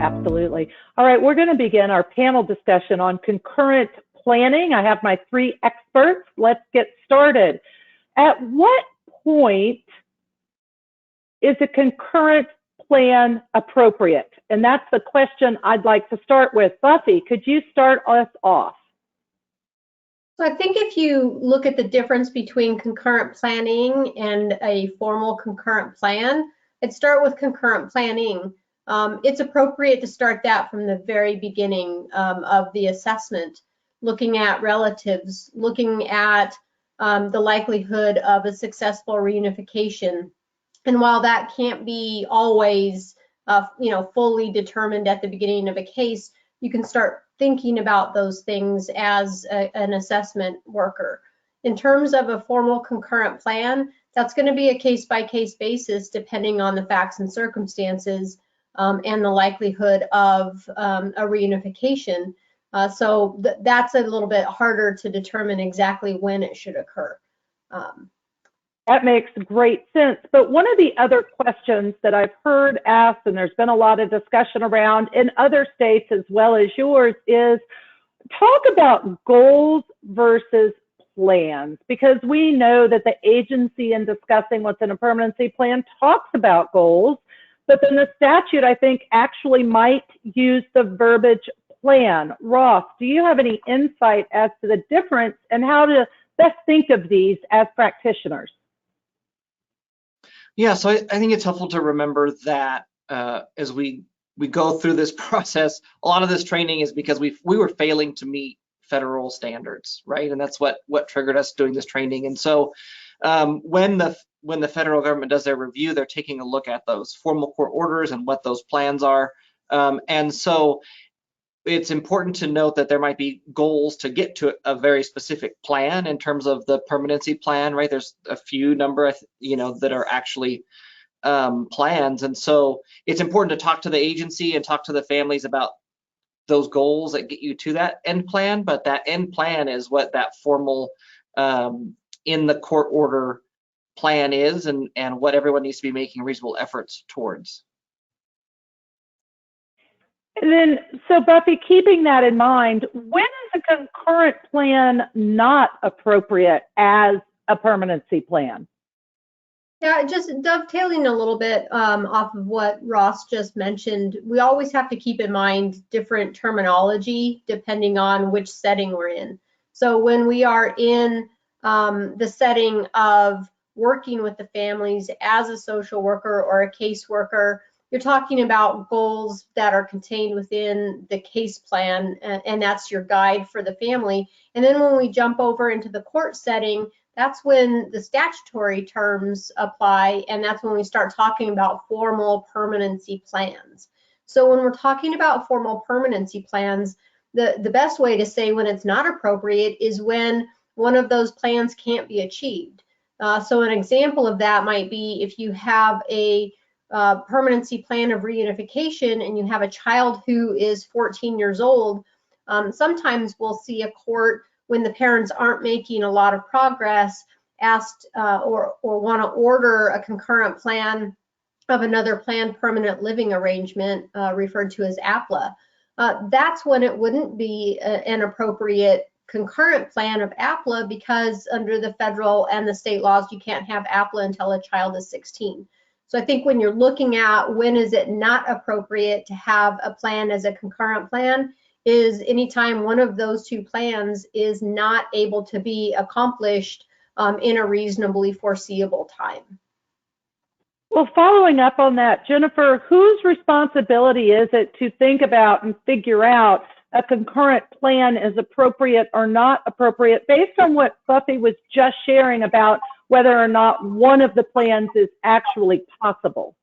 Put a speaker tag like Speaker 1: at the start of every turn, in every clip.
Speaker 1: absolutely. All right, we're going to begin our panel discussion on concurrent planning. I have my three experts. Let's get started. At what point is a concurrent plan appropriate? And that's the question I'd like to start with. Buffy, could you start us off?
Speaker 2: So I think if you look at the difference between concurrent planning and a formal concurrent plan, I'd start with concurrent planning. It's appropriate to start that from the very beginning of the assessment, looking at relatives, looking at the likelihood of a successful reunification. And while that can't be always fully determined at the beginning of a case, you can start thinking about those things as an assessment worker. In terms of a formal concurrent plan, that's going to be a case-by-case basis depending on the facts and circumstances and the likelihood of a reunification. So that's a little bit harder to determine exactly when it should occur.
Speaker 1: That makes great sense. But one of the other questions that I've heard asked, and there's been a lot of discussion around in other states as well as yours, is talk about goals versus plans, because we know that the agency in discussing what's in a permanency plan talks about goals, but then the statute, I think, actually might use the verbiage plan. Ross, do you have any insight as to the difference and how to best think of these as practitioners?
Speaker 3: Yeah, so I think it's helpful to remember that as we go through this process, a lot of this training is because we were failing to meet federal standards, right? And that's what triggered us doing this training. And so when the federal government does their review, they're taking a look at those formal court orders and what those plans are. And so it's important to note that there might be goals to get to a very specific plan in terms of the permanency plan, right? There's a few number, that are actually plans. And so it's important to talk to the agency and talk to the families about those goals that get you to that end plan. But that end plan is what that formal in the court order plan is and what everyone needs to be making reasonable efforts towards.
Speaker 1: And then, so Buffy, keeping that in mind, when is a concurrent plan not appropriate as a permanency plan?
Speaker 2: Yeah, just dovetailing a little bit off of what Ross just mentioned, we always have to keep in mind different terminology depending on which setting we're in. So when we are in the setting of working with the families as a social worker or a caseworker, you're talking about goals that are contained within the case plan, and that's your guide for the family. And then when we jump over into the court setting, that's when the statutory terms apply, and that's when we start talking about formal permanency plans. So when we're talking about formal permanency plans, the best way to say when it's not appropriate is when one of those plans can't be achieved. So an example of that might be if you have a permanency plan of reunification and you have a child who is 14 years old, sometimes we'll see a court when the parents aren't making a lot of progress asked or want to order a concurrent plan of another planned permanent living arrangement referred to as APLA. That's when it wouldn't be an appropriate concurrent plan of APLA, because under the federal and the state laws, you can't have APLA until a child is 16. So I think when you're looking at when is it not appropriate to have a plan as a concurrent plan is anytime one of those two plans is not able to be accomplished in a reasonably foreseeable time.
Speaker 1: Well, following up on that, Jennifer, whose responsibility is it to think about and figure out a concurrent plan is appropriate or not appropriate based on what Buffy was just sharing about whether or not one of the plans is actually possible?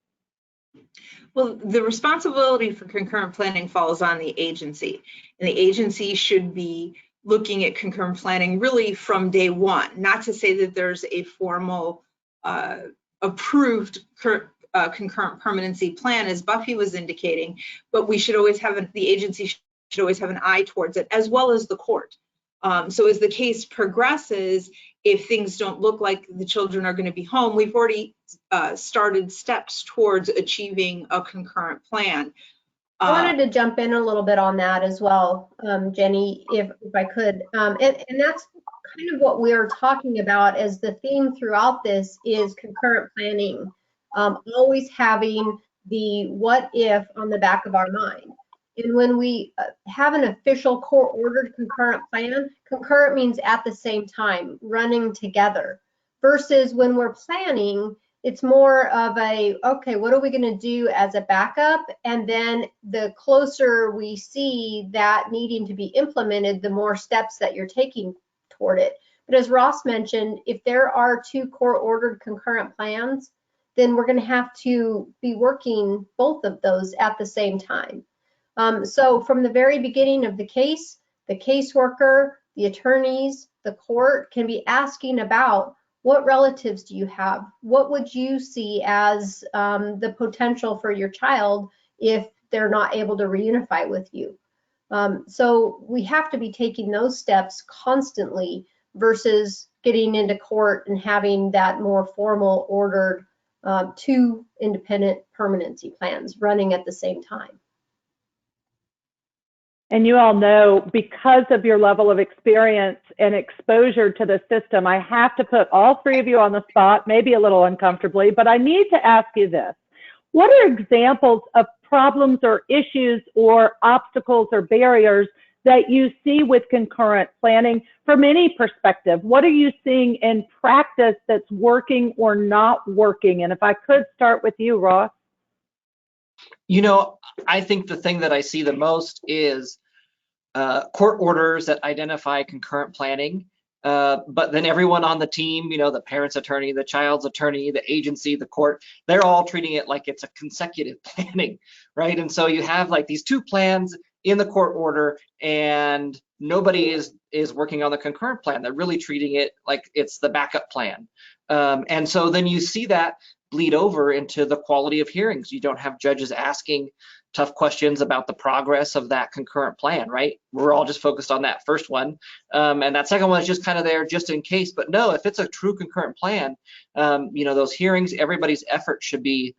Speaker 4: Well, the responsibility for concurrent planning falls on the agency, and the agency should be looking at concurrent planning really from day one. Not to say that there's a formal approved concurrent permanency plan, as Buffy was indicating, but we should always have the agency should always have an eye towards it, as well as the court. So as the case progresses, if things don't look like the children are going to be home, we've already started steps towards achieving a concurrent plan.
Speaker 2: I wanted to jump in a little bit on that as well, Jenny, if I could. And that's kind of what we're talking about as the theme throughout this is concurrent planning, always having the what if on the back of our mind. And when we have an official court-ordered concurrent plan, concurrent means at the same time, running together, versus when we're planning, it's more of a, okay, what are we going to do as a backup? And then the closer we see that needing to be implemented, the more steps that you're taking toward it. But as Ross mentioned, if there are 2 court-ordered concurrent plans, then we're going to have to be working both of those at the same time. So from the very beginning of the case, the caseworker, the attorneys, the court can be asking about, what relatives do you have? What would you see as the potential for your child if they're not able to reunify with you? So we have to be taking those steps constantly versus getting into court and having that more formal ordered 2 independent permanency plans running at the same time.
Speaker 1: And you all know, because of your level of experience and exposure to the system, I have to put all 3 of you on the spot, maybe a little uncomfortably, but I need to ask you this. What are examples of problems or issues or obstacles or barriers that you see with concurrent planning from any perspective? What are you seeing in practice that's working or not working? And if I could start with you, Ross.
Speaker 3: You know, I think the thing that I see the most is court orders that identify concurrent planning, but then everyone on the team, you know, the parent's attorney, the child's attorney, the agency, the court, they're all treating it like it's a consecutive planning, right? And so you have like these 2 plans in the court order, and nobody is working on the concurrent plan. They're really treating it like it's the backup plan. And so then you see that bleed over into the quality of hearings. You don't have judges asking tough questions about the progress of that concurrent plan, right? We're all just focused on that first one. And that second one is just kind of there just in case. But no, if it's a true concurrent plan, you know, those hearings, everybody's effort should be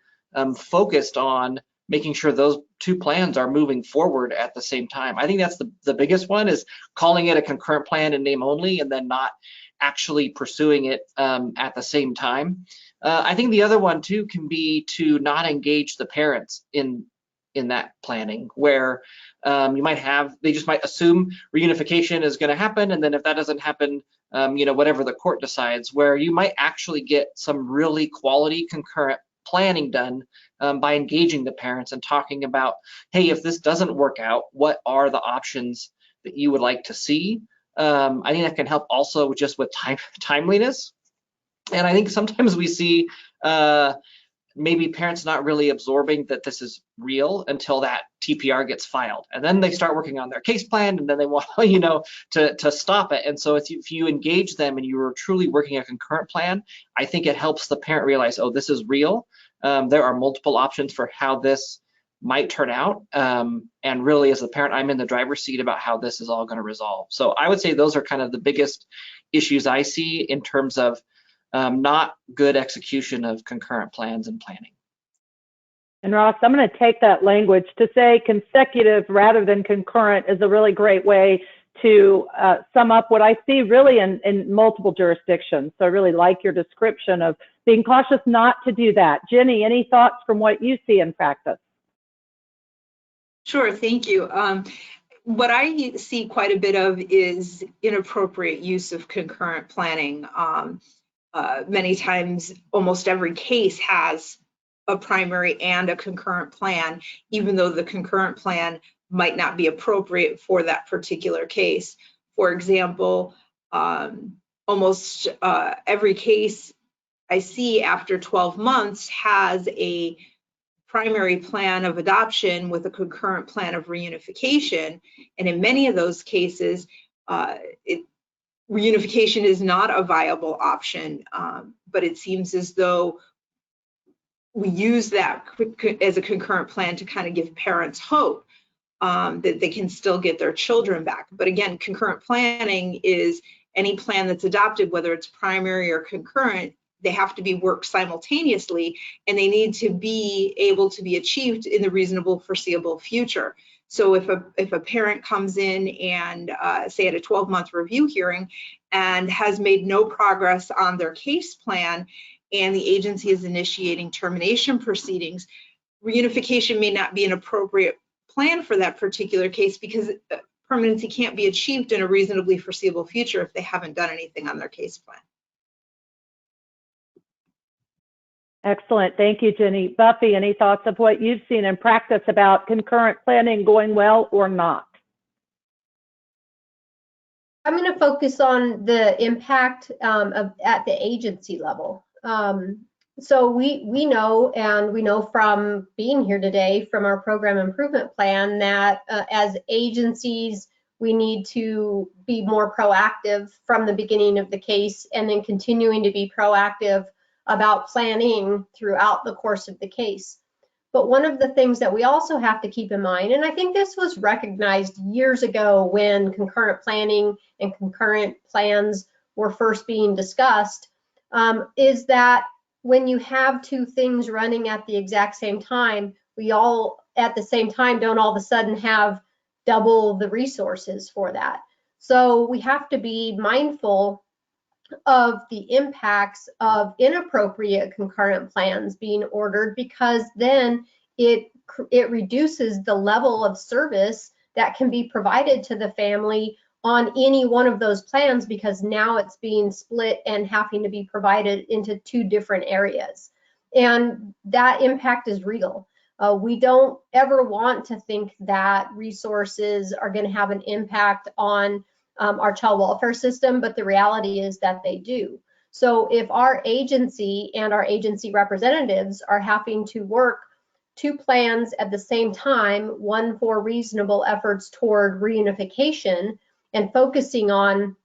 Speaker 3: focused on making sure those 2 plans are moving forward at the same time. I think that's the biggest one, is calling it a concurrent plan in name only and then not actually pursuing it at the same time. I think the other one too can be to not engage the parents in that planning, where you might have, they just might assume reunification is going to happen, and then if that doesn't happen, you know, whatever the court decides, where you might actually get some really quality concurrent planning done by engaging the parents and talking about, hey, if this doesn't work out, what are the options that you would like to see? I think that can help also just with timeliness. And I think sometimes we see maybe parents not really absorbing that this is real until that TPR gets filed, and then they start working on their case plan, and then they want, you know, to stop it. And so if you engage them and you are truly working a concurrent plan, I think it helps the parent realize, oh, this is real. There are multiple options for how this might turn out, and really as a parent, I'm in the driver's seat about how this is all going to resolve. So I would say those are kind of the biggest issues I see in terms of not good execution of concurrent plans and planning.
Speaker 1: And Ross, I'm going to take that language to say consecutive rather than concurrent is a really great way to sum up what I see really in multiple jurisdictions. So I really like your description of being cautious not to do that. Jenny, any thoughts from what you see in practice?
Speaker 4: Sure, thank you. What I see quite a bit of is inappropriate use of concurrent planning. Many times, almost every case has a primary and a concurrent plan, even though the concurrent plan might not be appropriate for that particular case. For example, almost every case I see after 12 months has a primary plan of adoption with a concurrent plan of reunification. And in many of those cases, reunification is not a viable option, but it seems as though we use that as a concurrent plan to kind of give parents hope that they can still get their children back. But again, concurrent planning is any plan that's adopted, whether it's primary or concurrent, they have to be worked simultaneously, and they need to be able to be achieved in the reasonable foreseeable future. So if a parent comes in and say at a 12-month review hearing and has made no progress on their case plan, and the agency is initiating termination proceedings, reunification may not be an appropriate plan for that particular case, because permanency can't be achieved in a reasonably foreseeable future if they haven't done anything on their case plan.
Speaker 1: Excellent. Thank you, Jenny. Buffy, any thoughts of what you've seen in practice about concurrent planning going well or not?
Speaker 2: I'm going to focus on the impact at the agency level. So we know, and we know from being here today from our program improvement plan, that as agencies, we need to be more proactive from the beginning of the case, and then continuing to be proactive about planning throughout the course of the case. But one of the things that we also have to keep in mind, and I think this was recognized years ago when concurrent planning and concurrent plans were first being discussed, is that when you have two things running at the exact same time, we all at the same time don't all of a sudden have double the resources for that. So we have to be mindful of the impacts of inappropriate concurrent plans being ordered, because then it reduces the level of service that can be provided to the family on any one of those plans, because now it's being split and having to be provided into two different areas. And that impact is real. We don't ever want to think that resources are going to have an impact on our child welfare system, but the reality is that they do. So if our agency and our agency representatives are having to work two plans at the same time, one for reasonable efforts toward reunification and focusing on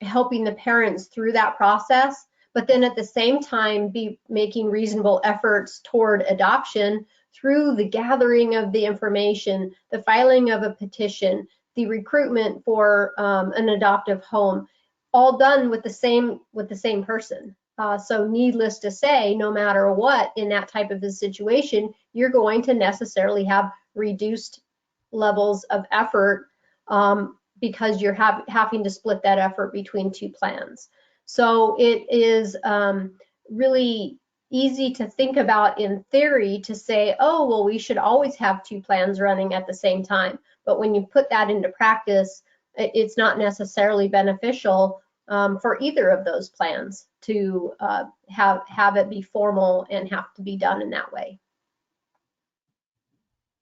Speaker 2: helping the parents through that process, but then at the same time be making reasonable efforts toward adoption through the gathering of the information, the filing of a petition, the recruitment for an adoptive home, all done with the same person. So needless to say, no matter what, in that type of a situation, you're going to necessarily have reduced levels of effort because you're having to split that effort between two plans. So it is really easy to think about in theory to say, oh, well, we should always have two plans running at the same time. But when you put that into practice, it's not necessarily beneficial for either of those plans to have it be formal and have to be done in that way.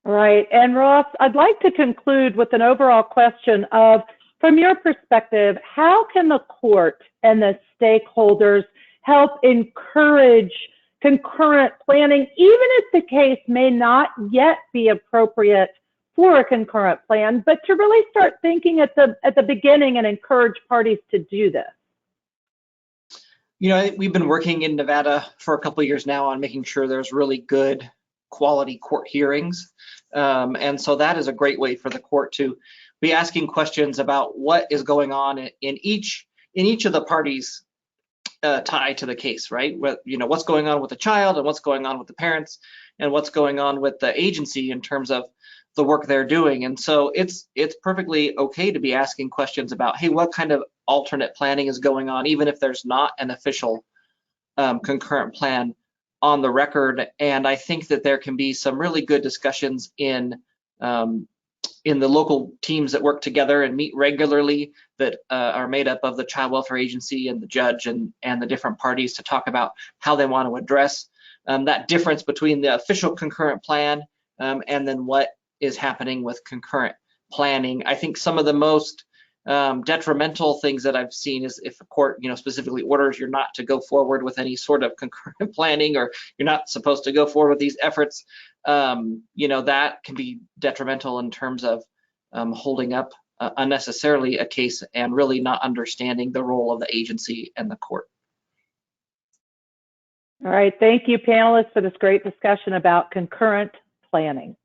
Speaker 1: Right. And Ross, I'd like to conclude with an overall question of, from your perspective, how can the court and the stakeholders help encourage concurrent planning, even if the case may not yet be appropriate for a concurrent plan, but to really start thinking at the beginning and encourage parties to do this?
Speaker 3: You know, we've been working in Nevada for a couple of years now on making sure there's really good quality court hearings. And so that is a great way for the court to be asking questions about what is going on in each of the parties tied to the case, right? You know, what's going on with the child and what's going on with the parents and what's going on with the agency in terms of the work they're doing. And so it's perfectly okay to be asking questions about, hey, what kind of alternate planning is going on, even if there's not an official concurrent plan on the record. And I think that there can be some really good discussions in the local teams that work together and meet regularly that are made up of the child welfare agency and the judge and the different parties to talk about how they want to address that difference between the official concurrent plan and then what is happening with concurrent planning. I think some of the most detrimental things that I've seen is if a court, you know, specifically orders you're not to go forward with any sort of concurrent planning, or you're not supposed to go forward with these efforts, you know, that can be detrimental in terms of holding up unnecessarily a case and really not understanding the role of the agency and the court.
Speaker 1: All right. Thank you, panelists, for this great discussion about concurrent planning.